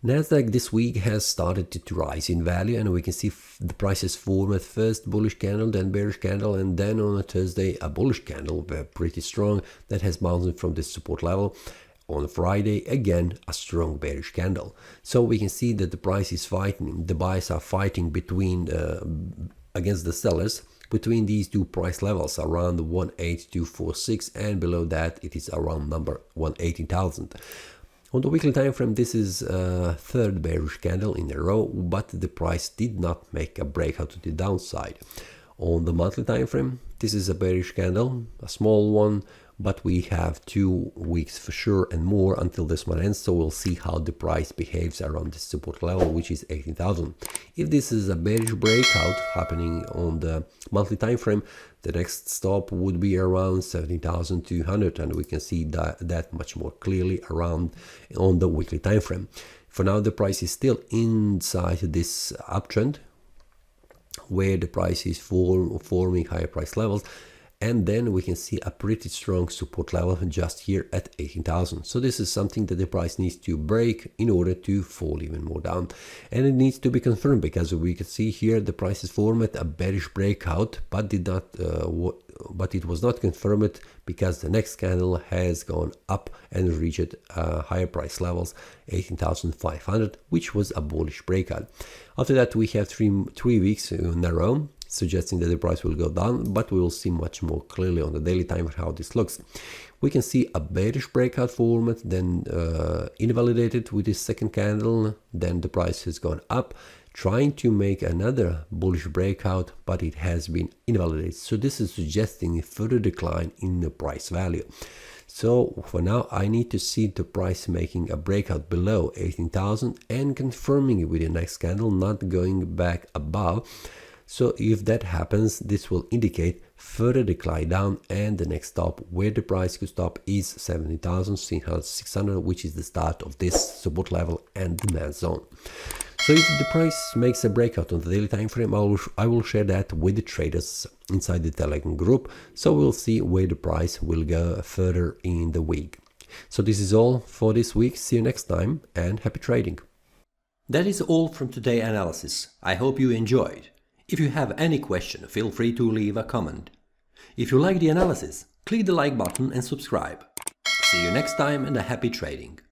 NASDAQ this week has started to rise in value, and we can see the prices form at first bullish candle, then bearish candle, and then on a Thursday a bullish candle, pretty strong, that has bounced from this support level. On Friday, again, a strong bearish candle. So we can see that the price is fighting, the buyers are fighting between against the sellers between these two price levels around 18246, and below that it is around number 180,000. On the weekly time frame, this is a third bearish candle in a row, but the price did not make a breakout to the downside. On the monthly time frame, this is a bearish candle, a small one, but we have 2 weeks for sure and more until this month ends, so we'll see how the price behaves around this support level, which is 18,000. If this is a bearish breakout happening on the monthly time frame, the next stop would be around 17,200, and we can see that much more clearly around on the weekly time frame. For now, the price is still inside this uptrend where the price is forming higher price levels, and then we can see a pretty strong support level just here at 18,000. So this is something that the price needs to break in order to fall even more down, and it needs to be confirmed, because we can see here the price is formed a bearish breakout, but did not but it was not confirmed because the next candle has gone up and reached higher price levels 18,500, which was a bullish breakout. After that, we have three weeks in a row suggesting that the price will go down, but we will see much more clearly on the daily time how this looks. We can see a bearish breakout format, then invalidated with this second candle, then the price has gone up, trying to make another bullish breakout, but it has been invalidated. So this is suggesting a further decline in the price value. So for now, I need to see the price making a breakout below 18,000 and confirming it with the next candle, not going back above. So if that happens, this will indicate further decline down, and the next stop where the price could stop is 70,600, which is the start of this support level and demand zone. So if the price makes a breakout on the daily time frame, I will share that with the traders inside the Telegram group, so we'll see where the price will go further in the week. So this is all for this week. See you next time, and happy trading. That is all from today's analysis. I hope you enjoyed. If you have any question, feel free to leave a comment. If you like the analysis, click the like button and subscribe. See you next time, and a happy trading.